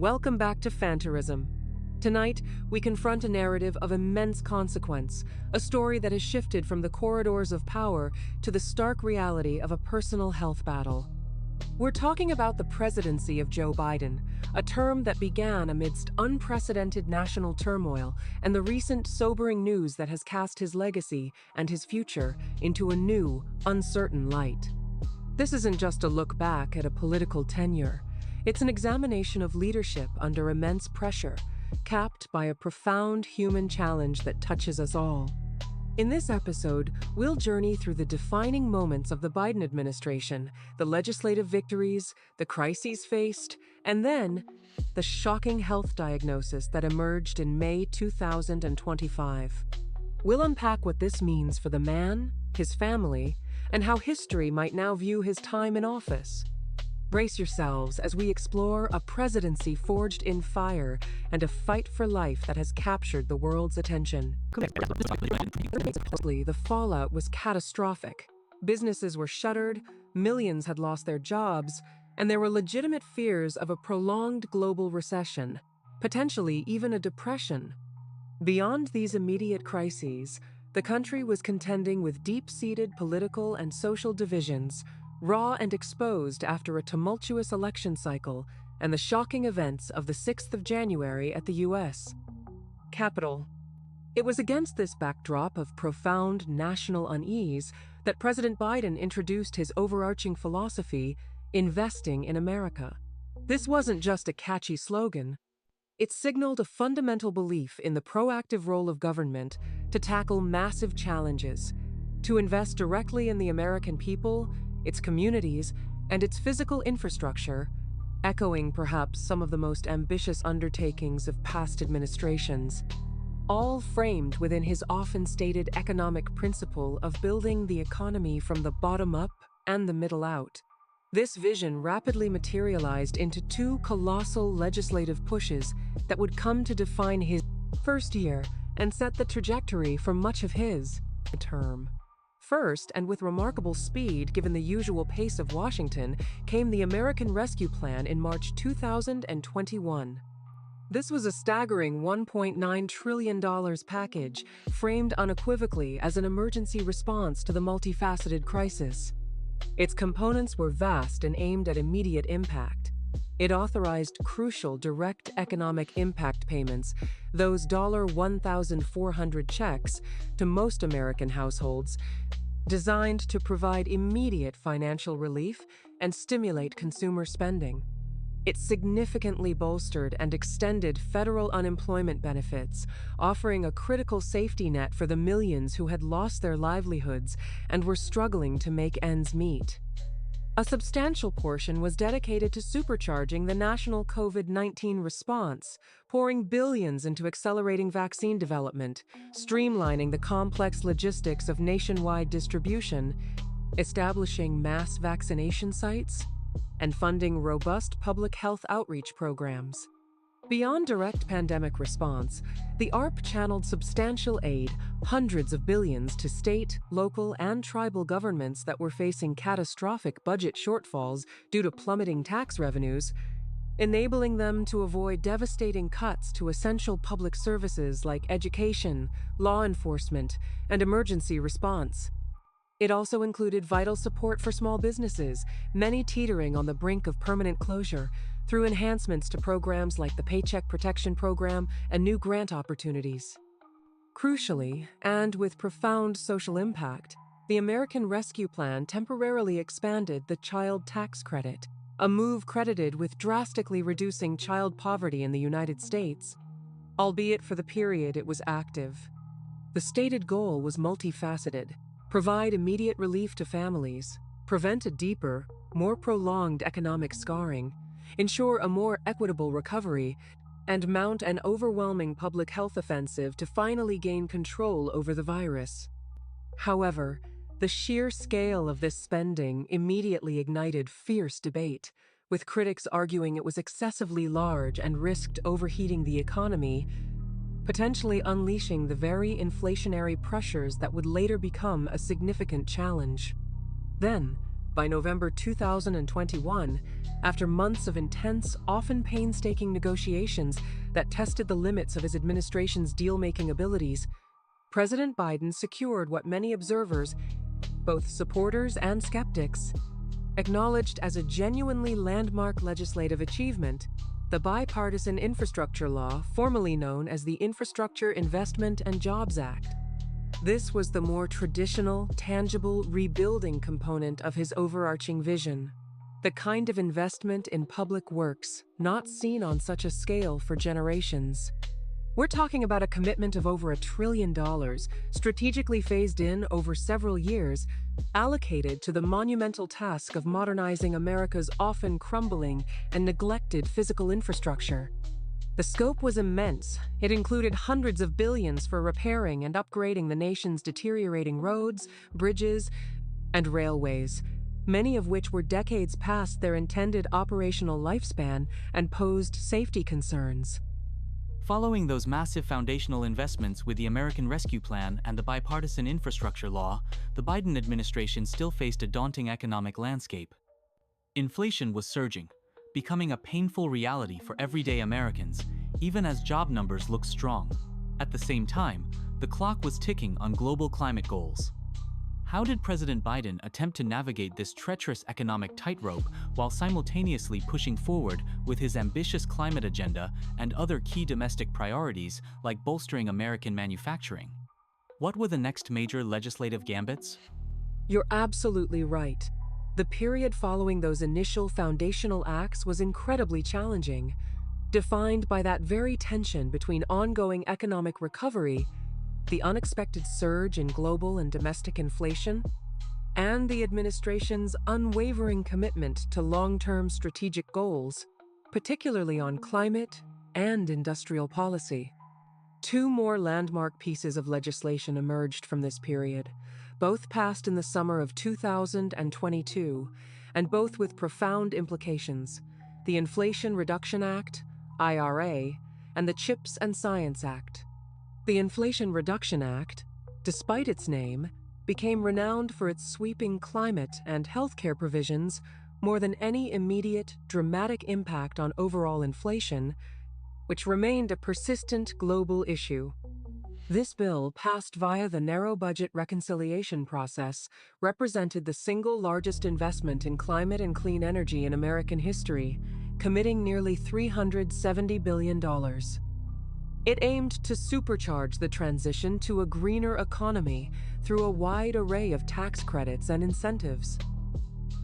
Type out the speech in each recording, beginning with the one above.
Welcome back to Fanterism. Tonight, we confront a narrative of immense consequence, a story that has shifted from the corridors of power to the stark reality of a personal health battle. We're talking about the presidency of Joe Biden, a term that began amidst unprecedented national turmoil and the recent sobering news that has cast his legacy and his future into a new, uncertain light. This isn't just a look back at a political tenure. It's an examination of leadership under immense pressure, capped by a profound human challenge that touches us all. In this episode, we'll journey through the defining moments of the Biden administration, the legislative victories, the crises faced, and then the shocking health diagnosis that emerged in May 2025. We'll unpack what this means for the man, his family, and how history might now view his time in office. Brace yourselves as we explore a presidency forged in fire and a fight for life that has captured the world's attention. The fallout was catastrophic. Businesses were shuttered, millions had lost their jobs, and there were legitimate fears of a prolonged global recession, potentially even a depression. Beyond these immediate crises, the country was contending with deep-seated political and social divisions, raw and exposed after a tumultuous election cycle and the shocking events of the 6th of January at the U.S. Capitol. It was against this backdrop of profound national unease that President Biden introduced his overarching philosophy, investing in America. This wasn't just a catchy slogan. It signaled a fundamental belief in the proactive role of government to tackle massive challenges, to invest directly in the American people, its communities, and its physical infrastructure, echoing perhaps some of the most ambitious undertakings of past administrations, all framed within his often stated economic principle of building the economy from the bottom up and the middle out. This vision rapidly materialized into two colossal legislative pushes that would come to define his first year and set the trajectory for much of his term. First, and with remarkable speed given the usual pace of Washington, came the American Rescue Plan in March 2021. This was a staggering $1.9 trillion package, framed unequivocally as an emergency response to the multifaceted crisis. Its components were vast and aimed at immediate impact. It authorized crucial direct economic impact payments, those $1,400 checks, to most American households, designed to provide immediate financial relief and stimulate consumer spending. It significantly bolstered and extended federal unemployment benefits, offering a critical safety net for the millions who had lost their livelihoods and were struggling to make ends meet. A substantial portion was dedicated to supercharging the national COVID-19 response, pouring billions into accelerating vaccine development, streamlining the complex logistics of nationwide distribution, establishing mass vaccination sites, and funding robust public health outreach programs. Beyond direct pandemic response, the ARP channeled substantial aid, hundreds of billions, to state, local, and tribal governments that were facing catastrophic budget shortfalls due to plummeting tax revenues, enabling them to avoid devastating cuts to essential public services like education, law enforcement, and emergency response. It also included vital support for small businesses, many teetering on the brink of permanent closure, through enhancements to programs like the Paycheck Protection Program and new grant opportunities. Crucially, and with profound social impact, the American Rescue Plan temporarily expanded the child tax credit, a move credited with drastically reducing child poverty in the United States, albeit for the period it was active. The stated goal was multifaceted: provide immediate relief to families, prevent a deeper, more prolonged economic scarring, ensure a more equitable recovery, and mount an overwhelming public health offensive to finally gain control over the virus. However, the sheer scale of this spending immediately ignited fierce debate, with critics arguing it was excessively large and risked overheating the economy, potentially unleashing the very inflationary pressures that would later become a significant challenge. Then, By November 2021, after months of intense, often painstaking negotiations that tested the limits of his administration's deal-making abilities, President Biden secured what many observers, both supporters and skeptics, acknowledged as a genuinely landmark legislative achievement: the Bipartisan Infrastructure Law, formerly known as the Infrastructure Investment and Jobs Act. This was the more traditional, tangible rebuilding component of his overarching vision, the kind of investment in public works not seen on such a scale for generations. We're talking about a commitment of over $1 trillion, strategically phased in over several years, allocated to the monumental task of modernizing America's often crumbling and neglected physical infrastructure. The scope was immense. It included hundreds of billions for repairing and upgrading the nation's deteriorating roads, bridges, and railways, many of which were decades past their intended operational lifespan and posed safety concerns. Following those massive foundational investments with the American Rescue Plan and the Bipartisan Infrastructure Law, the Biden administration still faced a daunting economic landscape. Inflation was surging, becoming a painful reality for everyday Americans, even as job numbers looked strong. At the same time, the clock was ticking on global climate goals. How did President Biden attempt to navigate this treacherous economic tightrope while simultaneously pushing forward with his ambitious climate agenda and other key domestic priorities like bolstering American manufacturing? What were the next major legislative gambits? You're absolutely right. The period following those initial foundational acts was incredibly challenging, defined by that very tension between ongoing economic recovery, the unexpected surge in global and domestic inflation, and the administration's unwavering commitment to long-term strategic goals, particularly on climate and industrial policy. Two more landmark pieces of legislation emerged from this period, both passed in the summer of 2022, and both with profound implications: the Inflation Reduction Act, IRA, and the CHIPS and Science Act. The Inflation Reduction Act, despite its name, became renowned for its sweeping climate and healthcare provisions more than any immediate, dramatic impact on overall inflation, which remained a persistent global issue. This bill, passed via the narrow budget reconciliation process, represented the single largest investment in climate and clean energy in American history, committing nearly $370 billion. It aimed to supercharge the transition to a greener economy through a wide array of tax credits and incentives.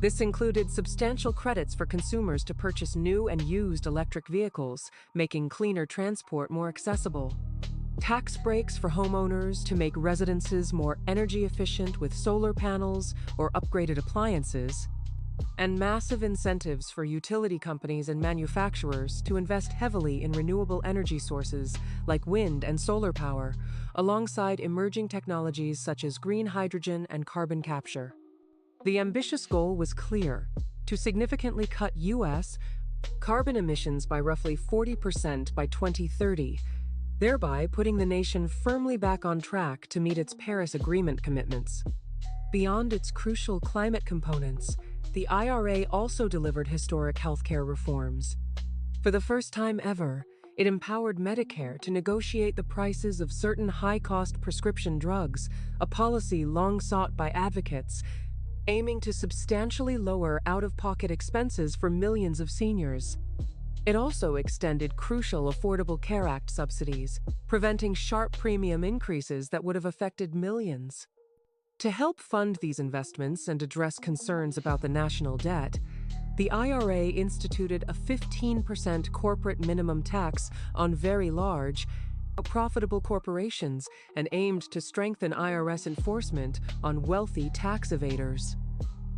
This included substantial credits for consumers to purchase new and used electric vehicles, making cleaner transport more accessible, tax breaks for homeowners to make residences more energy efficient with solar panels or upgraded appliances, and massive incentives for utility companies and manufacturers to invest heavily in renewable energy sources like wind and solar power, alongside emerging technologies such as green hydrogen and carbon capture. The ambitious goal was clear: to significantly cut U.S. carbon emissions by roughly 40% by 2030, thereby putting the nation firmly back on track to meet its Paris Agreement commitments. Beyond its crucial climate components, the IRA also delivered historic healthcare reforms. For the first time ever, it empowered Medicare to negotiate the prices of certain high-cost prescription drugs, a policy long sought by advocates, aiming to substantially lower out-of-pocket expenses for millions of seniors. It also extended crucial Affordable Care Act subsidies, preventing sharp premium increases that would have affected millions. To help fund these investments and address concerns about the national debt, the IRA instituted a 15% corporate minimum tax on very large, profitable corporations and aimed to strengthen IRS enforcement on wealthy tax evaders.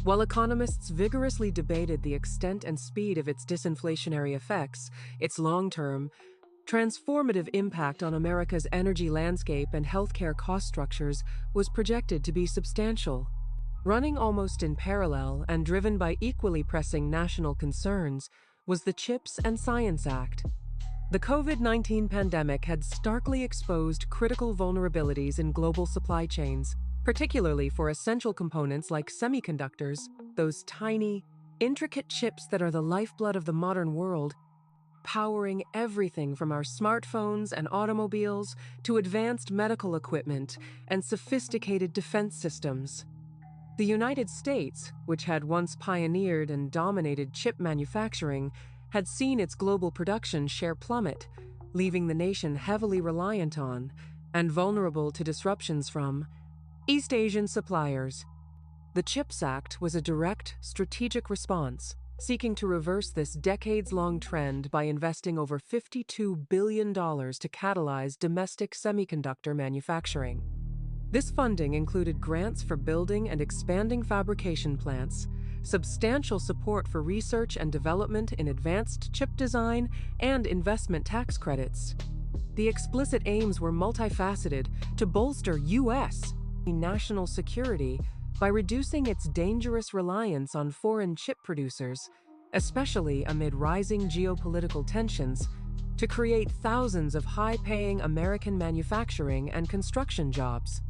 While economists vigorously debated the extent and speed of its disinflationary effects, its long-term, transformative impact on America's energy landscape and healthcare cost structures was projected to be substantial. Running almost in parallel and driven by equally pressing national concerns was the CHIPS and Science Act. The COVID-19 pandemic had starkly exposed critical vulnerabilities in global supply chains, particularly for essential components like semiconductors, the those tiny, intricate chips that are the lifeblood of the modern world, powering everything from our smartphones and automobiles to advanced medical equipment and sophisticated defense systems. The United States, which had once pioneered and dominated chip manufacturing, had seen its global production share plummet, leaving the nation heavily reliant on, and vulnerable to disruptions from, East Asian suppliers. The CHIPS Act was a direct, strategic response, seeking to reverse this decades-long trend by investing over $52 billion to catalyze domestic semiconductor manufacturing. This funding included grants for building and expanding fabrication plants, substantial support for research and development in advanced chip design, and investment tax credits. The explicit aims were multifaceted to bolster U.S. national security by reducing its dangerous reliance on foreign chip producers, especially amid rising geopolitical tensions, to create thousands of high-paying American manufacturing and construction jobs.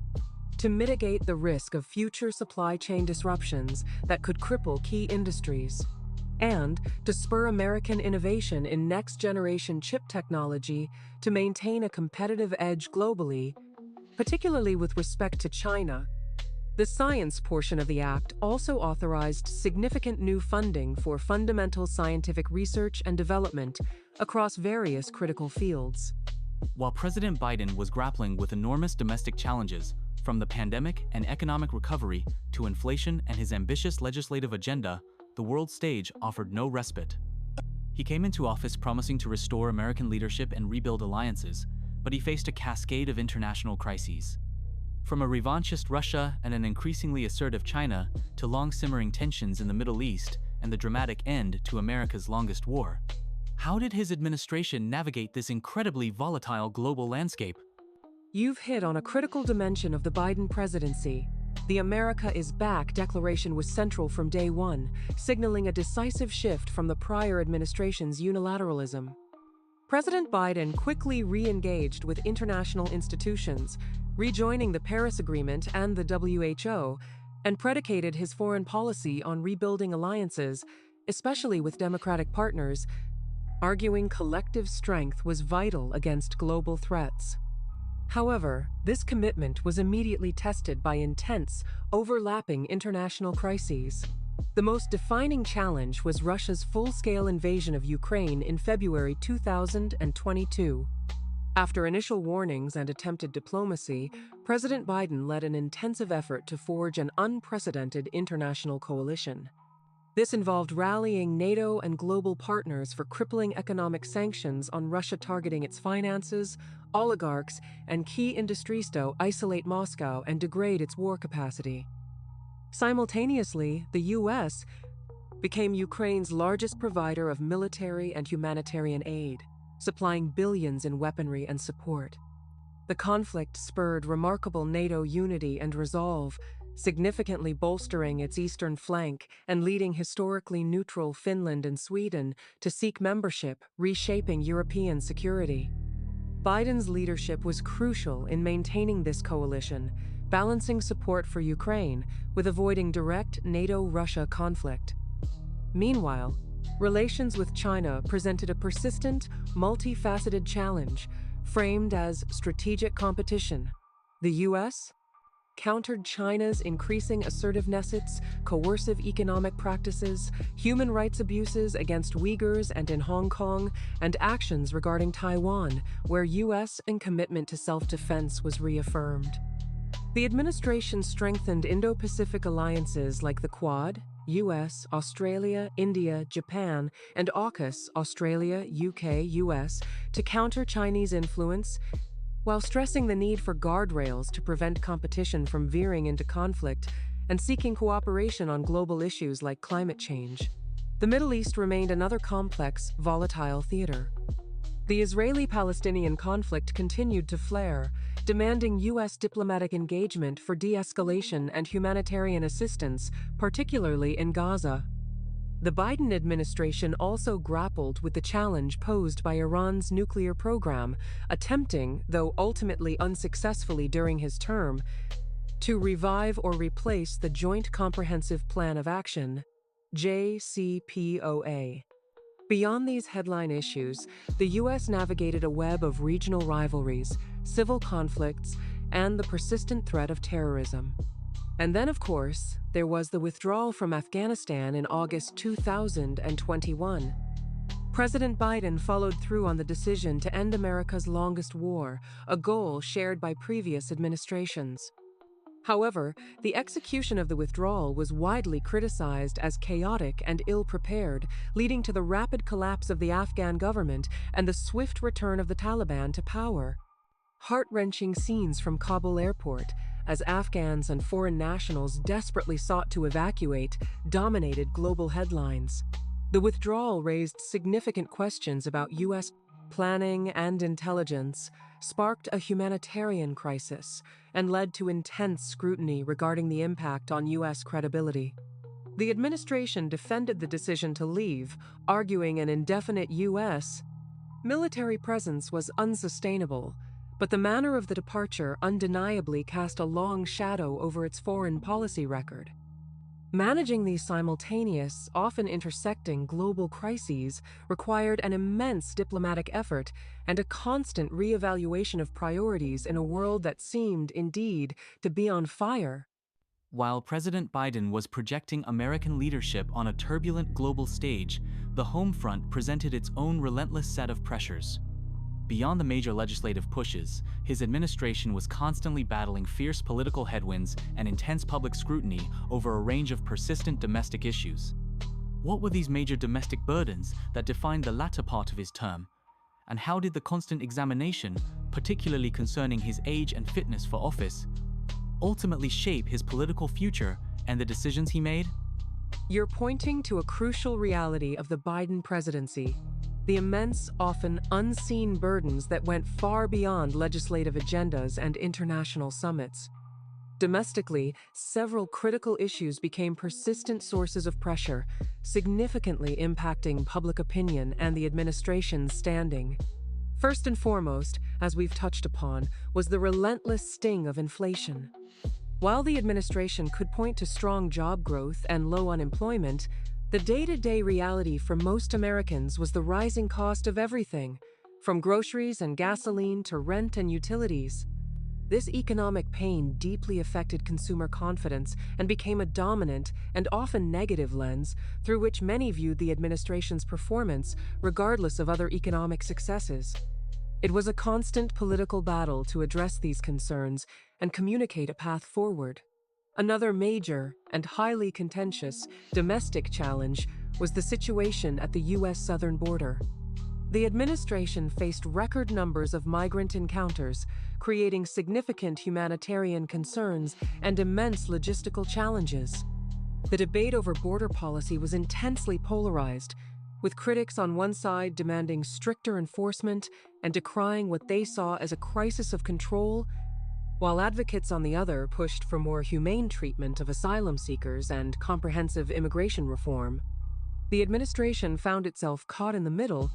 To mitigate the risk of future supply chain disruptions that could cripple key industries, and to spur American innovation in next-generation chip technology to maintain a competitive edge globally, particularly with respect to China. The science portion of the Act also authorized significant new funding for fundamental scientific research and development across various critical fields. While President Biden was grappling with enormous domestic challenges, from the pandemic and economic recovery to inflation and his ambitious legislative agenda, the world stage offered no respite. He came into office promising to restore American leadership and rebuild alliances, but he faced a cascade of international crises. From a revanchist Russia and an increasingly assertive China to long-simmering tensions in the Middle East and the dramatic end to America's longest war. How did his administration navigate this incredibly volatile global landscape? You've hit on a critical dimension of the Biden presidency. The America is Back declaration was central from day one, signaling a decisive shift from the prior administration's unilateralism. President Biden quickly re-engaged with international institutions, rejoining the Paris Agreement and the WHO, and predicated his foreign policy on rebuilding alliances, especially with democratic partners, arguing collective strength was vital against global threats. However, this commitment was immediately tested by intense, overlapping international crises. The most defining challenge was Russia's full-scale invasion of Ukraine in February 2022. After initial warnings and attempted diplomacy, President Biden led an intensive effort to forge an unprecedented international coalition. This involved rallying NATO and global partners for crippling economic sanctions on Russia targeting its finances, oligarchs, and key industries to isolate Moscow and degrade its war capacity. Simultaneously, the U.S. became Ukraine's largest provider of military and humanitarian aid, supplying billions in weaponry and support. The conflict spurred remarkable NATO unity and resolve, significantly bolstering its eastern flank and leading historically neutral Finland and Sweden to seek membership, reshaping European security. Biden's leadership was crucial in maintaining this coalition, balancing support for Ukraine with avoiding direct NATO-Russia conflict. Meanwhile, relations with China presented a persistent, multifaceted challenge, framed as strategic competition. The U.S. countered China's increasing assertiveness, its coercive economic practices, human rights abuses against Uyghurs and in Hong Kong, and actions regarding Taiwan, where U.S. commitment to self-defense was reaffirmed. The administration strengthened Indo-Pacific alliances like the Quad, US, Australia, India, Japan, and AUKUS, Australia, UK, US, to counter Chinese influence, while stressing the need for guardrails to prevent competition from veering into conflict and seeking cooperation on global issues like climate change. The Middle East remained another complex, volatile theater. The Israeli-Palestinian conflict continued to flare, demanding U.S. diplomatic engagement for de-escalation and humanitarian assistance, particularly in Gaza. The Biden administration also grappled with the challenge posed by Iran's nuclear program, attempting, though ultimately unsuccessfully during his term, to revive or replace the Joint Comprehensive Plan of Action, JCPOA. Beyond these headline issues, the U.S. navigated a web of regional rivalries, civil conflicts, and the persistent threat of terrorism. And then, of course, there was the withdrawal from Afghanistan in August 2021. President Biden followed through on the decision to end America's longest war, a goal shared by previous administrations. However, the execution of the withdrawal was widely criticized as chaotic and ill-prepared, leading to the rapid collapse of the Afghan government and the swift return of the Taliban to power. Heart-wrenching scenes from Kabul airport, as Afghans and foreign nationals desperately sought to evacuate, dominated global headlines. The withdrawal raised significant questions about U.S. planning and intelligence, sparked a humanitarian crisis, and led to intense scrutiny regarding the impact on U.S. credibility. The administration defended the decision to leave, arguing an indefinite U.S. military presence was unsustainable, but the manner of the departure undeniably cast a long shadow over its foreign policy record. Managing these simultaneous, often intersecting global crises required an immense diplomatic effort and a constant reevaluation of priorities in a world that seemed, indeed, to be on fire. While President Biden was projecting American leadership on a turbulent global stage, the home front presented its own relentless set of pressures. Beyond the major legislative pushes, his administration was constantly battling fierce political headwinds and intense public scrutiny over a range of persistent domestic issues. What were these major domestic burdens that defined the latter part of his term? And how did the constant examination, particularly concerning his age and fitness for office, ultimately shape his political future and the decisions he made? You're pointing to a crucial reality of the Biden presidency: the immense, often unseen burdens that went far beyond legislative agendas and international summits. Domestically, several critical issues became persistent sources of pressure, significantly impacting public opinion and the administration's standing. First and foremost, as we've touched upon, was the relentless sting of inflation. While the administration could point to strong job growth and low unemployment, the day-to-day reality for most Americans was the rising cost of everything, from groceries and gasoline to rent and utilities. This economic pain deeply affected consumer confidence and became a dominant and often negative lens through which many viewed the administration's performance, regardless of other economic successes. It was a constant political battle to address these concerns and communicate a path forward. Another major and highly contentious domestic challenge was the situation at the U.S. southern border. The administration faced record numbers of migrant encounters, creating significant humanitarian concerns and immense logistical challenges. The debate over border policy was intensely polarized, with critics on one side demanding stricter enforcement and decrying what they saw as a crisis of control, while advocates on the other pushed for more humane treatment of asylum seekers and comprehensive immigration reform. The administration found itself caught in the middle,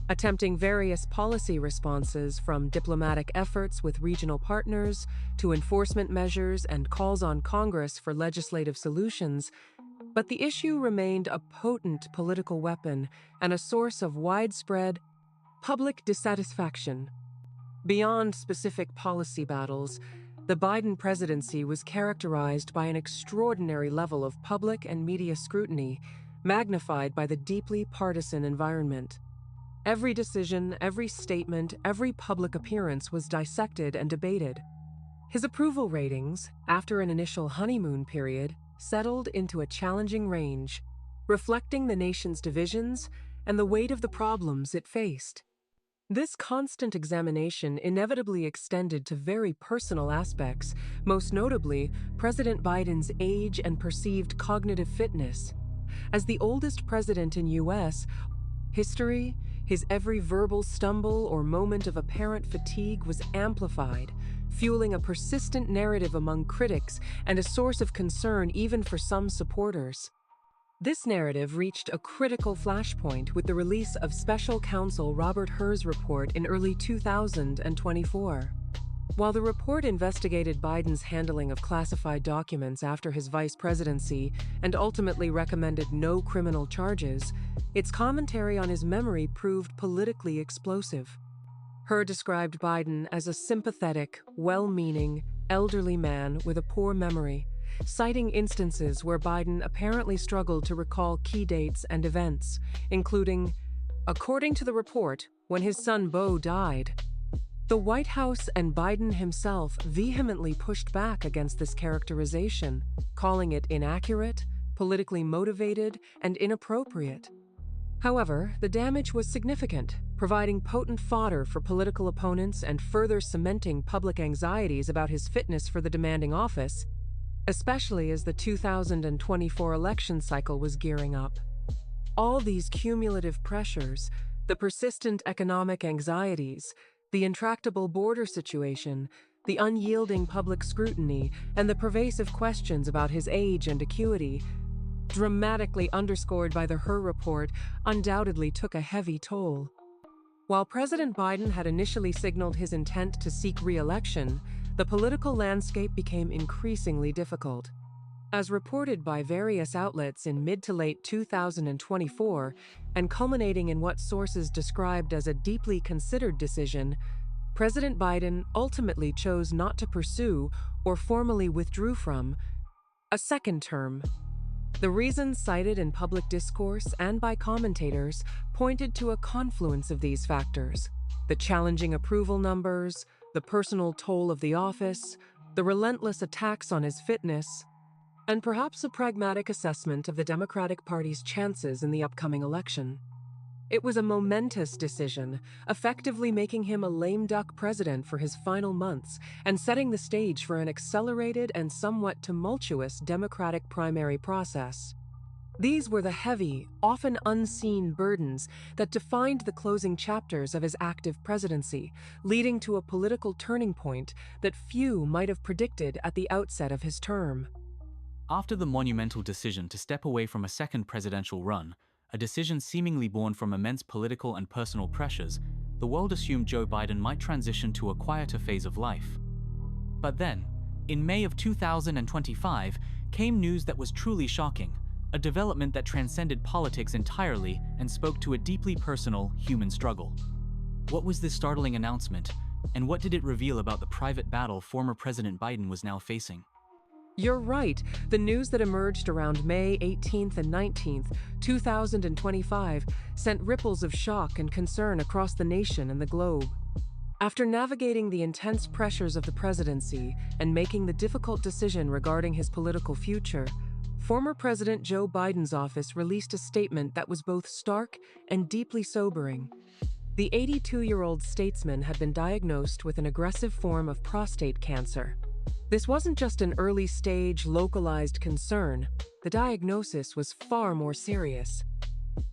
attempting various policy responses from diplomatic efforts with regional partners to enforcement measures and calls on Congress for legislative solutions, but the issue remained a potent political weapon and a source of widespread public dissatisfaction. Beyond specific policy battles, the Biden presidency was characterized by an extraordinary level of public and media scrutiny, magnified by the deeply partisan environment. Every decision, every statement, every public appearance was dissected and debated. His approval ratings, after an initial honeymoon period, settled into a challenging range, reflecting the nation's divisions and the weight of the problems it faced. This constant examination inevitably extended to very personal aspects, most notably President Biden's age and perceived cognitive fitness. As the oldest president in U.S. history, his every verbal stumble or moment of apparent fatigue was amplified, fueling a persistent narrative among critics and a source of concern even for some supporters. This narrative reached a critical flashpoint with the release of Special Counsel Robert Hur's report in early 2024. While the report investigated Biden's handling of classified documents after his vice presidency and ultimately recommended no criminal charges, its commentary on his memory proved politically explosive. Hur described Biden as a sympathetic, well-meaning, elderly man with a poor memory, citing instances where Biden apparently struggled to recall key dates and events, including, according to the report, when his son Beau died. The White House and Biden himself vehemently pushed back against this characterization, calling it inaccurate, politically motivated, and inappropriate. However, the damage was significant, providing potent fodder for political opponents and further cementing public anxieties about his fitness for the demanding office, especially as the 2024 election cycle was gearing up. All these cumulative pressures, the persistent economic anxieties, the intractable border situation, the unyielding public scrutiny, and the pervasive questions about his age and acuity, dramatically underscored by the Hur report, undoubtedly took a heavy toll. While President Biden had initially signaled his intent to seek re-election, the political landscape became increasingly difficult. As reported by various outlets in mid to late 2024, and culminating in what sources described as a deeply considered decision, President Biden ultimately chose not to pursue or formally withdrew from a second term. The reasons cited in public discourse and by commentators pointed to a confluence of these factors: the challenging approval numbers, the personal toll of the office, the relentless attacks on his fitness, and perhaps a pragmatic assessment of the Democratic Party's chances in the upcoming election. It was a momentous decision, effectively making him a lame duck president for his final months and setting the stage for an accelerated and somewhat tumultuous Democratic primary process. These were the heavy, often unseen burdens that defined the closing chapters of his active presidency, leading to a political turning point that few might have predicted at the outset of his term. After the monumental decision to step away from a second presidential run, a decision seemingly born from immense political and personal pressures, the world assumed Joe Biden might transition to a quieter phase of life. But then, in May of 2025, came news that was truly shocking, a development that transcended politics entirely and spoke to a deeply personal, human struggle. What was this startling announcement, and what did it reveal about the private battle former President Biden was now facing? You're right. The news that emerged around May 18th and 19th, 2025, sent ripples of shock and concern across the nation and the globe. After navigating the intense pressures of the presidency and making the difficult decision regarding his political future, former President Joe Biden's office released a statement that was both stark and deeply sobering. The 82-year-old statesman had been diagnosed with an aggressive form of prostate cancer. This wasn't just an early-stage, localized concern. The diagnosis was far more serious.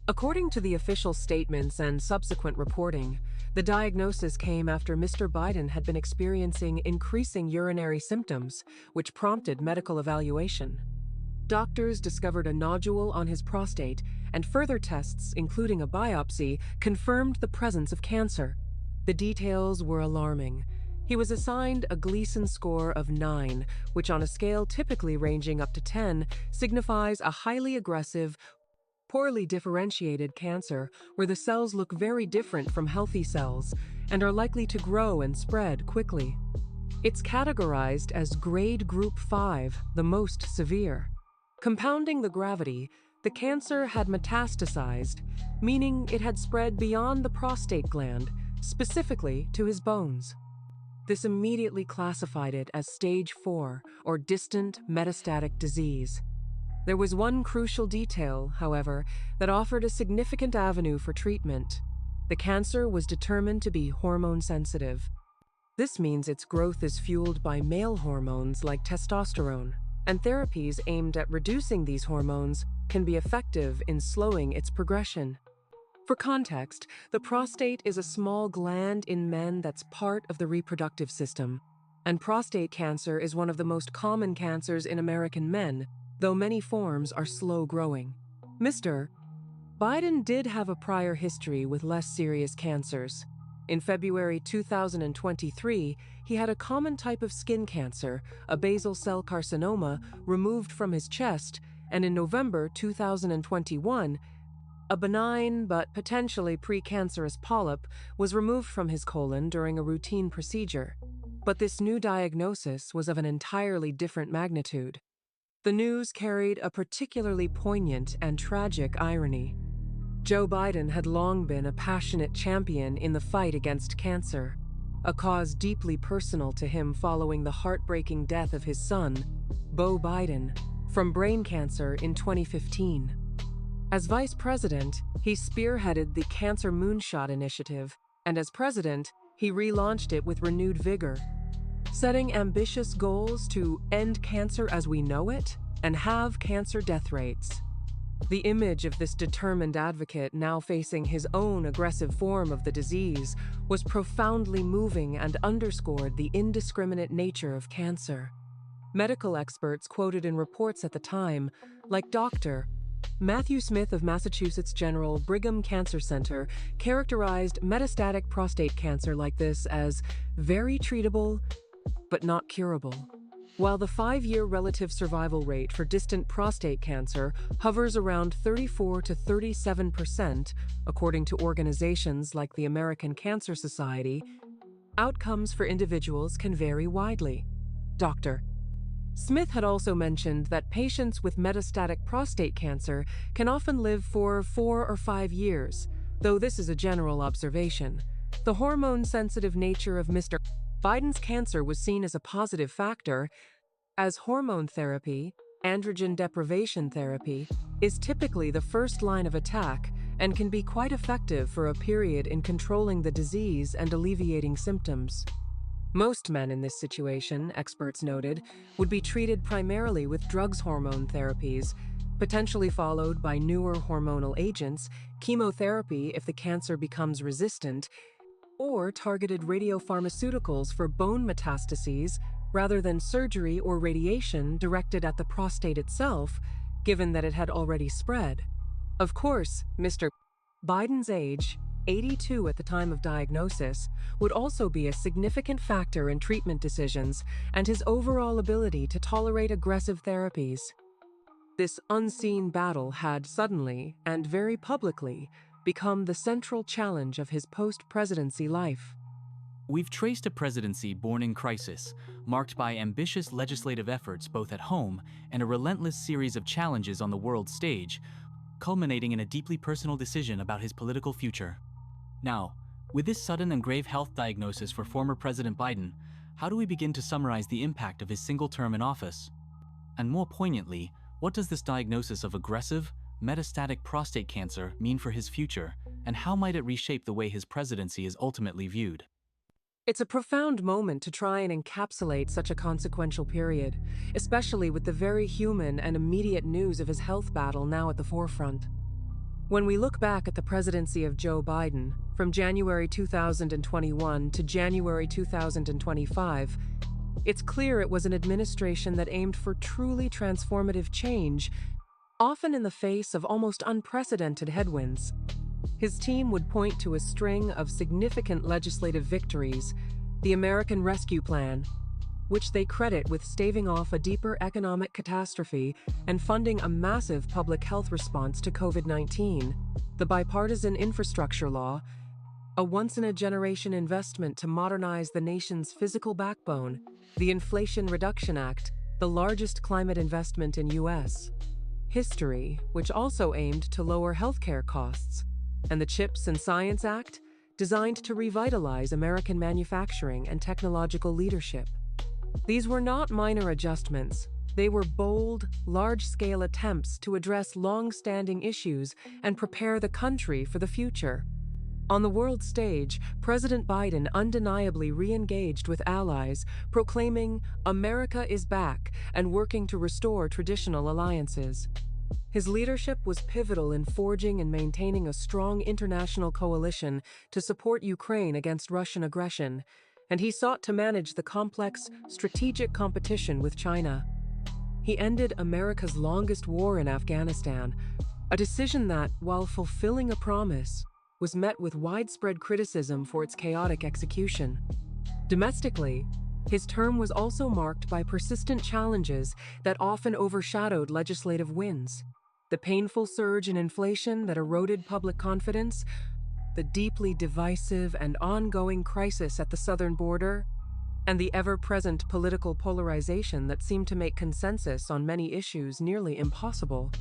According to the official statements and subsequent reporting, the diagnosis came after Mr. Biden had been experiencing increasing urinary symptoms, which prompted medical evaluation. Doctors discovered a nodule on his prostate, and further tests, including a biopsy, confirmed the presence of cancer. The details were alarming. He was assigned a Gleason score of 9, which on a scale typically ranging up to 10, signifies a highly aggressive, poorly differentiated cancer where the cells look very different from healthy cells and are likely to grow and spread quickly. It's categorized as grade group 5, the most severe. Compounding the gravity, the cancer had metastasized, meaning it had spread beyond the prostate gland, specifically to his bones. This immediately classified it as stage 4, or distant metastatic disease. There was one crucial detail, however, that offered a significant avenue for treatment. The cancer was determined to be hormone-sensitive. This means its growth is fueled by male hormones like testosterone, and therapies aimed at reducing these hormones can be effective in slowing its progression. For context, the prostate is a small gland in men that's part of the reproductive system, and prostate cancer is one of the most common cancers in American men, though many forms are slow-growing. Mr. Biden did have a prior history with less serious cancers. In February 2023, he had a common type of skin cancer, a basal cell carcinoma, removed from his chest, and in November 2021, a benign but potentially precancerous polyp was removed from his colon during a routine procedure. But this new diagnosis was of an entirely different magnitude. The news carried a particularly poignant and tragic irony. Joe Biden had long been a passionate champion in the fight against cancer, a cause deeply personal to him following the heartbreaking death of his son, Beau Biden, from brain cancer in 2015. As vice president, he spearheaded the Cancer Moonshot Initiative, and as president, he relaunched it with renewed vigor, setting ambitious goals to end cancer as we know it and halve cancer death rates. The image of this determined advocate now facing his own aggressive form of the disease was profoundly moving and underscored the indiscriminate nature of cancer. Medical experts quoted in reports at the time, like Dr. Matthew Smith of Massachusetts General Brigham Cancer Center, characterized metastatic prostate cancer like this as very treatable, but not curable. While the 5-year relative survival rate for distant prostate cancer hovers around 34 to 37%, according to organizations like the American Cancer Society, outcomes for individuals can vary widely. Dr. Smith had also mentioned that patients with metastatic prostate cancer can often live for 4 or 5 years, though this is a general observation. The hormone-sensitive nature of Mr. Biden's cancer was seen as a positive factor, as hormone therapy, androgen deprivation therapy, is typically the first line of attack and can be quite effective for a period in controlling the disease and alleviating symptoms. Most men in this situation, experts noted, would be treated primarily with drugs hormone therapies, potentially followed by newer hormonal agents, chemotherapy if the cancer becomes resistant, or targeted radiopharmaceuticals for bone metastases rather than surgery or radiation directed at the prostate itself, given that it had already spread. Of course, Mr. Biden's age, 82 at the time of diagnosis, would also be a significant factor in treatment decisions and his overall ability to tolerate aggressive therapies. This unseen battle had suddenly, and very publicly, become the central challenge of his post-presidency life. We've traced a presidency born in crisis, marked by ambitious legislative efforts both at home and a relentless series of challenges on the world stage, culminating in a deeply personal decision about his political future. Now, with this sudden and grave health diagnosis for former President Biden, how do we begin to summarize the impact of his single term in office? And more poignantly, what does this diagnosis of aggressive, metastatic prostate cancer mean for his future, and how might it reshape the way his presidency is ultimately viewed? It's a profound moment to try and encapsulate such a consequential period, especially with the very human and immediate news of his health battle now at the forefront. When we look back at the presidency of Joe Biden, from January 2021 to January 2025, it's clear it was an administration that aimed for truly transformative change, often in the face of almost unprecedented headwinds. His team would point to a string of significant legislative victories, the American Rescue Plan, which they credit with staving off a deeper economic catastrophe and funding a massive public health response to COVID-19, the Bipartisan Infrastructure Law, a once-in-a-generation investment to modernize the nation's physical backbone, the Inflation Reduction Act, the largest climate investment in U.S. history, which also aimed to lower healthcare costs, and the CHIPS and Science Act, designed to revitalize American manufacturing and technological leadership. These were not minor adjustments. They were bold, large-scale attempts to address long-standing issues and prepare the country for the future. On the world stage, President Biden undeniably re-engaged with allies, proclaiming "America is back" and working to restore traditional alliances. His leadership was pivotal in forging and maintaining a strong international coalition to support Ukraine against Russian aggression, and he sought to manage the complex, strategic competition with China. He ended America's longest war in Afghanistan, a decision that, while fulfilling a promise, was met with widespread criticism for its chaotic execution. Domestically, his term was also marked by persistent challenges that often overshadowed legislative wins. The painful surge in inflation that eroded public confidence, the deeply divisive and ongoing crisis at the southern border, and the ever-present political polarization that seemed to make consensus on many issues nearly impossible.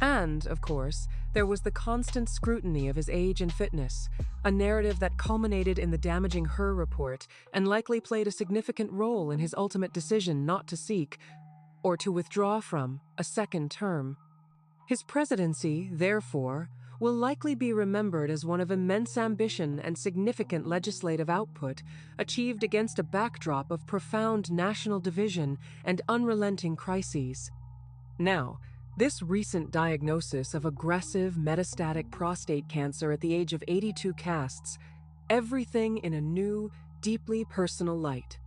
And, of course, there was the constant scrutiny of his age and fitness, a narrative that culminated in the damaging Hur report and likely played a significant role in his ultimate decision not to seek, or to withdraw from, a second term. His presidency, therefore, will likely be remembered as one of immense ambition and significant legislative output, achieved against a backdrop of profound national division and unrelenting crises. Now, this recent diagnosis of aggressive metastatic prostate cancer at the age of 82 casts everything in a new, deeply personal light.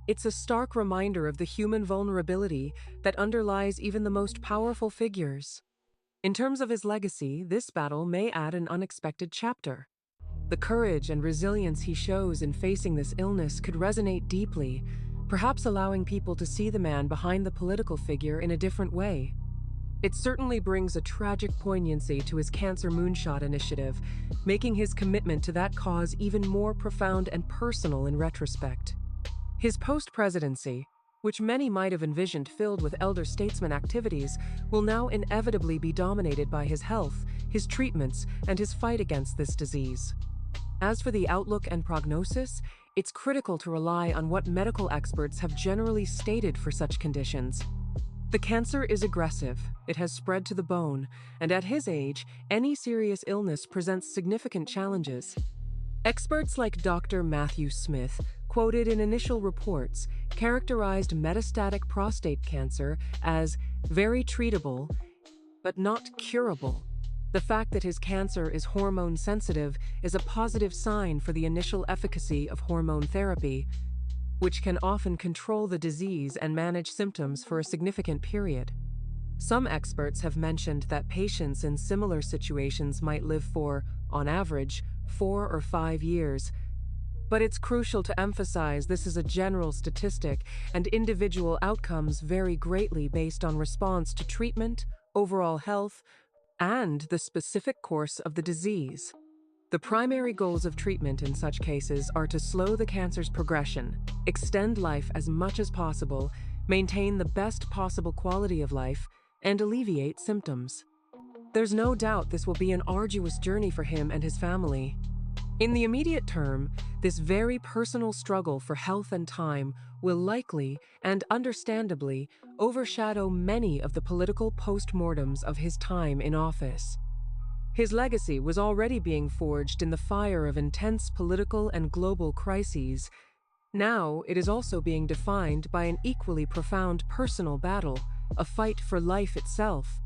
It's a stark reminder of the human vulnerability that underlies even the most powerful figures. In terms of his legacy, this battle may add an unexpected chapter. The courage and resilience he shows in facing this illness could resonate deeply, perhaps allowing people to see the man behind the political figure in a different way. It certainly brings a tragic poignancy to his Cancer Moonshot initiative, making his commitment to that cause even more profound and personal in retrospect. His post-presidency, which many might have envisioned filled with elder statesman activities, will now inevitably be dominated by his health, his treatments, and his fight against this disease. As for the outlook and prognosis, it's critical to rely on what medical experts have generally stated for such conditions. The cancer is aggressive, it has spread to the bone, and at his age, any serious illness presents significant challenges. Experts like Dr. Matthew Smith, quoted in initial reports, characterized metastatic prostate cancer as very treatable, but not curable. The fact that his cancer is hormone sensitive is a positive sign for the initial efficacy of hormone therapy, which can often control the disease and manage symptoms for a significant period. Some experts have mentioned that patients in similar situations might live for, on average, 4 or 5 years. But it's crucial to emphasize this is a general statistic, and individual outcomes vary greatly based on response to treatment, overall health, and the specific course of the disease. The primary goals of treatment in such cases are to slow the cancer's progression, extend life as much as possible, maintain the best possible quality of life, and alleviate symptoms. There's no doubt this will be an arduous journey for him and his family. In the immediate term, this very personal struggle for health and time will likely, and understandably, overshadow many of the political postmortems of his time in office. His legacy was already being forged in the fire of intense political and global crises. Now it is also being defined by an equally profound personal battle, a fight for life itself.